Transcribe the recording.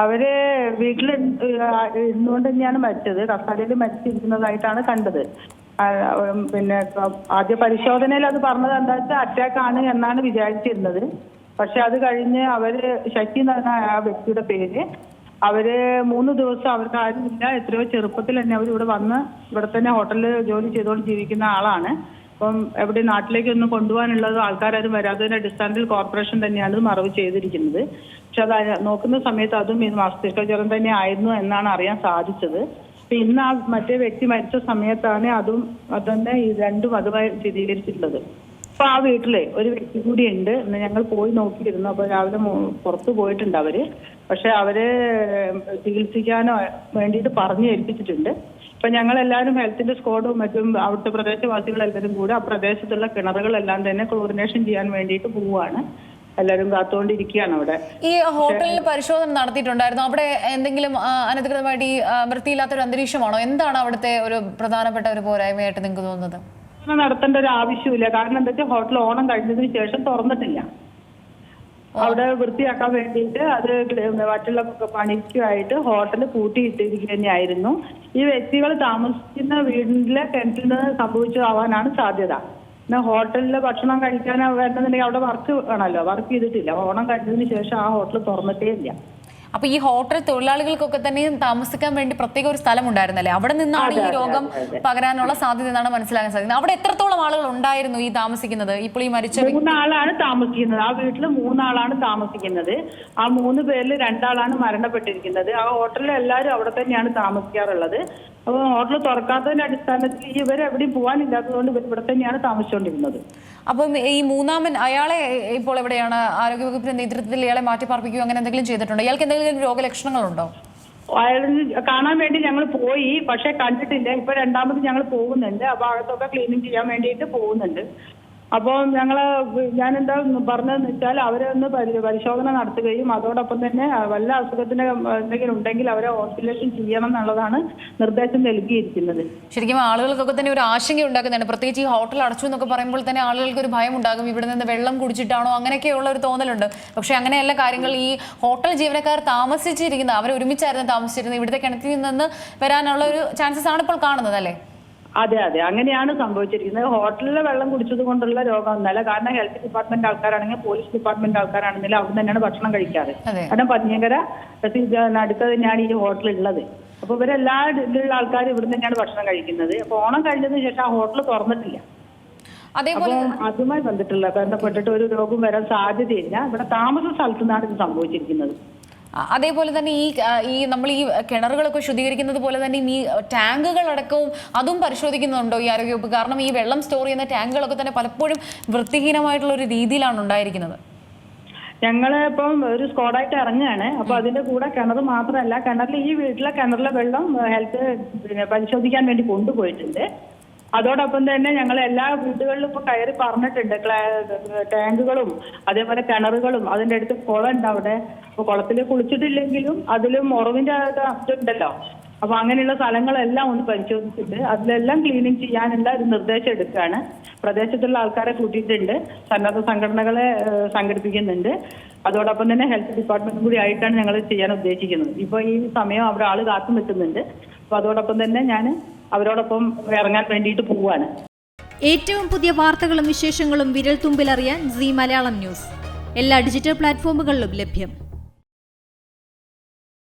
അവര് വീട്ടിൽ ഇരുന്നുകൊണ്ട് തന്നെയാണ് മരിച്ചത്. കസാലയിൽ മരിച്ചിരിക്കുന്നതായിട്ടാണ് കണ്ടത്. പിന്നെ ആദ്യ പരിശോധനയിൽ അത് പറഞ്ഞത് എന്താ വെച്ചാൽ അറ്റാക്ക് ആണ് എന്നാണ് വിചാരിച്ചിരുന്നത്. പക്ഷെ അത് കഴിഞ്ഞ് അവര് ശശി എന്ന് പറഞ്ഞ ആ വ്യക്തിയുടെ പേര്, അവര് 3 ദിവസം അവർക്ക് ആരുമില്ല, എത്രയോ ചെറുപ്പത്തിൽ തന്നെ അവരിവിടെ വന്ന് ഇവിടെ തന്നെ ഹോട്ടലിൽ ജോലി ചെയ്തുകൊണ്ട് ജീവിക്കുന്ന ആളാണ്. അപ്പം എവിടെ നാട്ടിലേക്കൊന്നും കൊണ്ടുപോകാനുള്ളത് ആൾക്കാരും വരാത്തതിന്റെ അടിസ്ഥാനത്തിൽ കോർപ്പറേഷൻ തന്നെയാണ് മറവ് ചെയ്തിരിക്കുന്നത്. പക്ഷെ അത് നോക്കുന്ന സമയത്ത് അതും ഇത് മസ്തിഷ്ക ജ്വരം തന്നെ ആയിരുന്നു എന്നാണ് അറിയാൻ സാധിച്ചത്. അപ്പൊ ഇന്ന് ആ മറ്റേ വ്യക്തി മരിച്ച സമയത്താണ് അതന്നെ ഈ രണ്ടും അതുമായി സ്ഥിരീകരിച്ചിട്ടുള്ളത്. അപ്പൊ ആ വീട്ടിലെ ഒരു വ്യക്തി കൂടി ഉണ്ട്. ഞങ്ങൾ പോയി നോക്കിയിരുന്നു. അപ്പൊ രാവിലെ പുറത്തു പോയിട്ടുണ്ട് അവര്. പക്ഷെ അവര് ചികിത്സിക്കാനോ വേണ്ടിയിട്ട് പറഞ്ഞു ഏൽപ്പിച്ചിട്ടുണ്ട്. അപ്പൊ ഞങ്ങൾ എല്ലാവരും ഹെൽത്തിന്റെ സ്ക്വാഡും മറ്റും അവിടുത്തെ പ്രദേശവാസികളെല്ലാവരും കൂടെ ആ പ്രദേശത്തുള്ള കിണറുകളെല്ലാം തന്നെ ക്ലോറിനേഷൻ ചെയ്യാൻ വേണ്ടിയിട്ട് പോവുകയാണ്. എല്ലാവരും കാത്തുകൊണ്ടിരിക്കുകയാണ് അവിടെ. ഈ ഹോട്ടലിൽ പരിശോധന നടത്തിയിട്ടുണ്ടായിരുന്നു. അവിടെ എന്തെങ്കിലും അനധികൃതമായിട്ട് ഈ വൃത്തിയില്ലാത്തൊരു അന്തരീക്ഷമാണോ? എന്താണ് അവിടുത്തെ ഒരു പ്രധാനപ്പെട്ട ഒരു പോരായ്മയായിട്ട് നിങ്ങൾക്ക് തോന്നുന്നത്? നടത്തേണ്ട ഒരു ആവശ്യമില്ല. കാരണം എന്താ വെച്ചാൽ ഹോട്ടൽ ഓണം കഴിഞ്ഞതിന് ശേഷം തുറന്നിട്ടില്ല. അവിടെ വൃത്തിയാക്കാൻ വേണ്ടിയിട്ട് അത് മറ്റുള്ള പണിക്കുമായിട്ട് ഹോട്ടൽ പൂട്ടിയിട്ടിരിക്കുക തന്നെയായിരുന്നു. ഈ വ്യക്തികൾ താമസിക്കുന്ന വീടിലെ കിണറ്റിൽ നിന്ന് സംഭവിച്ചതാവാനാണ് സാധ്യത. പിന്നെ ഹോട്ടലിൽ ഭക്ഷണം കഴിക്കാൻ വേണമെന്നുണ്ടെങ്കിൽ അവിടെ വർക്ക് വേണമല്ലോ, വർക്ക് ചെയ്തിട്ടില്ല. ഓണം കഴിഞ്ഞതിന് ശേഷം ആ ഹോട്ടൽ തുറന്നിട്ടേ ഇല്ല. അപ്പൊ ഈ ഹോട്ടൽ തൊഴിലാളികൾക്കൊക്കെ തന്നെ താമസിക്കാൻ വേണ്ടി പ്രത്യേക ഒരു സ്ഥലം ഉണ്ടായിരുന്നല്ലേ? അവിടെ നിന്നാണ് ഈ രോഗം പകരാനുള്ള സാധ്യത എന്നാണ് മനസ്സിലാക്കാൻ സാധിക്കുന്നത്. അവിടെ എത്രത്തോളം ആളുകൾ ഉണ്ടായിരുന്നു ഈ താമസിക്കുന്നത്? ഇപ്പോൾ ഈ മരിച്ച 3 ആളാണ് താമസിക്കുന്നത്. ആ വീട്ടിൽ 3 ആളാണ് താമസിക്കുന്നത്. ആ 3 പേരിൽ 2 ആളാണ് മരണപ്പെട്ടിരിക്കുന്നത്. ആ ഹോട്ടലിൽ എല്ലാവരും അവിടെ തന്നെയാണ് താമസിക്കാറുള്ളത്. അപ്പോൾ ഹോട്ടൽ തുറക്കാത്തതിന്റെ അടിസ്ഥാനത്തിൽ ഇവരെവിടെയും പോകാനില്ലാത്തതുകൊണ്ട് ഇവർ ഇവിടെ തന്നെയാണ് താമസിച്ചുകൊണ്ടിരുന്നത്. അപ്പം ഈ മൂന്നാമൻ അയാളെ ഇപ്പോൾ എവിടെയാണ്? ആരോഗ്യവകുപ്പിന്റെ നേതൃത്വത്തിൽ ഇയാളെ മാറ്റി പാർപ്പിക്കുകയോ അങ്ങനെ എന്തെങ്കിലും ചെയ്തിട്ടുണ്ടോ? ഇയാൾക്ക് എന്തെങ്കിലും രോഗലക്ഷണങ്ങളുണ്ടോ? അയാളിന് കാണാൻ വേണ്ടി ഞങ്ങൾ പോയി, പക്ഷെ കണ്ടിട്ടില്ല. ഇപ്പൊ രണ്ടാമത് ഞങ്ങൾ പോകുന്നുണ്ട്. ആ ഭാഗത്തൊക്കെ ക്ലീനിങ് ചെയ്യാൻ വേണ്ടിയിട്ട് പോകുന്നുണ്ട്. അപ്പോൾ ഞാനെന്താ പറഞ്ഞതെന്ന് വെച്ചാൽ അവരെ ഒന്ന് പരിശോധന നടത്തുകയും അതോടൊപ്പം തന്നെ വല്ല അസുഖത്തിന് എന്തെങ്കിലും ഉണ്ടെങ്കിൽ അവരെ ഹോസ്പിറ്റലൈസേഷൻ ചെയ്യണം എന്നുള്ളതാണ് നിർദ്ദേശം നൽകിയിരിക്കുന്നത്. ശരിക്കും ആളുകൾക്കൊക്കെ തന്നെ ഒരു ആശങ്ക ഉണ്ടാക്കുന്നുണ്ട്. പ്രത്യേകിച്ച് ഈ ഹോട്ടൽ അടച്ചു എന്നൊക്കെ പറയുമ്പോൾ തന്നെ ആളുകൾക്ക് ഒരു ഭയം ഉണ്ടാകും. ഇവിടെ നിന്ന് വെള്ളം കുടിച്ചിട്ടാണോ അങ്ങനെയൊക്കെയുള്ള ഒരു തോന്നലുണ്ട്. പക്ഷെ അങ്ങനെയല്ല കാര്യങ്ങൾ. ഈ ഹോട്ടൽ ജീവനക്കാർ താമസിച്ചിരിക്കുന്ന, അവർ ഒരുമിച്ചായിരുന്നു താമസിച്ചിരുന്നത്, ഇവിടുത്തെ കിണറ്റിൽ നിന്ന് വരാനുള്ള ഒരു ചാൻസസ് ആണ് ഇപ്പോൾ കാണുന്നത് അല്ലേ? അതെ, അങ്ങനെയാണ് സംഭവിച്ചിരിക്കുന്നത്. ഹോട്ടലിലെ വെള്ളം കുടിച്ചത് കൊണ്ടുള്ള രോഗമൊന്നുമല്ല. കാരണം ഹെൽത്ത് ഡിപ്പാർട്ട്മെന്റ് ആൾക്കാരാണെങ്കിൽ പോലീസ് ഡിപ്പാർട്ട്മെന്റ് ആൾക്കാരാണെങ്കിലും അവിടെ തന്നെയാണ് ഭക്ഷണം കഴിക്കാറ്. കാരണം പന്നിയങ്കര അടുത്ത് തന്നെയാണ് ഈ ഹോട്ടൽ ഉള്ളത്. അപ്പൊ ഇവരെല്ലാ ഇതിലുള്ള ആൾക്കാർ ഇവിടെ തന്നെയാണ് ഭക്ഷണം കഴിക്കുന്നത്. അപ്പൊ ഓണം കഴിഞ്ഞതിന് ശേഷം ആ ഹോട്ടൽ തുറന്നിട്ടില്ല. അപ്പൊ അതുമായി ബന്ധപ്പെട്ടിട്ട് ഒരു രോഗം വരാൻ സാധ്യതയില്ല. ഇവിടെ താമസ സ്ഥലത്തു നിന്നാണ് ഇത് സംഭവിച്ചിരിക്കുന്നത്. അതേപോലെ തന്നെ ഈ നമ്മൾ ഈ കിണറുകളൊക്കെ ശുദ്ധീകരിക്കുന്നത് പോലെ തന്നെ ഈ ടാങ്കുകളടക്കവും അതും പരിശോധിക്കുന്നുണ്ടോ ഈ ആരോഗ്യവകുപ്പ്? കാരണം ഈ വെള്ളം സ്റ്റോർ ചെയ്യുന്ന ടാങ്കുകളൊക്കെ തന്നെ പലപ്പോഴും വൃത്തിഹീനമായിട്ടുള്ള ഒരു രീതിയിലാണ് ഉണ്ടായിരിക്കുന്നത്. ഞങ്ങള് ഇപ്പം ഒരു സ്ക്വാഡായിട്ട് ഇറങ്ങുകയാണ്. അപ്പൊ അതിന്റെ കൂടെ കിണർ മാത്രമല്ല, ഈ വീട്ടിലെ വെള്ളം ഹെൽത്ത് പരിശോധിക്കാൻ വേണ്ടി കൊണ്ടുപോയിട്ടുണ്ട്. അതോടൊപ്പം തന്നെ ഞങ്ങൾ എല്ലാ വീടുകളിലും ഇപ്പൊ കയറി പറഞ്ഞിട്ടുണ്ട്. ടാങ്കുകളും അതേപോലെ കിണറുകളും അതിന്റെ അടുത്ത് കുളം ഉണ്ട് അവിടെ. അപ്പൊ കുളത്തിൽ കുളിച്ചിട്ടില്ലെങ്കിലും അതിലും ഉറവിന്റെ ഇതുണ്ടല്ലോ. അപ്പൊ അങ്ങനെയുള്ള സ്ഥലങ്ങളെല്ലാം ഒന്ന് പരിശോധിച്ചിട്ട് അതിലെല്ലാം ക്ലീനിങ് ചെയ്യാനുള്ള ഒരു നിർദ്ദേശം എടുക്കുകയാണ്. പ്രദേശത്തുള്ള ആൾക്കാരെ കൂട്ടിയിട്ടുണ്ട്. സന്നദ്ധ സംഘടനകളെ സംഘടിപ്പിക്കുന്നുണ്ട്. അതോടൊപ്പം തന്നെ ഹെൽത്ത് ഡിപ്പാർട്ട്മെന്റും കൂടി ആയിട്ടാണ് ഞങ്ങൾ ചെയ്യാൻ ഉദ്ദേശിക്കുന്നത്. ഇപ്പൊ ഈ സമയം അവിടെ ആള് കാത്തു നിൽക്കുന്നുണ്ട്. അപ്പൊ അതോടൊപ്പം തന്നെ ഞാൻ അവരോടൊപ്പം ഇറങ്ങാൻ വേണ്ടിയിട്ട് പോവാണ്. ഏറ്റവും പുതിയ വാർത്തകളും വിശേഷങ്ങളും വിരൽ തുമ്പിലറിയാൻ സീ മലയാളം ന്യൂസ് എല്ലാ ഡിജിറ്റൽ പ്ലാറ്റ്ഫോമുകളിലും ലഭ്യം.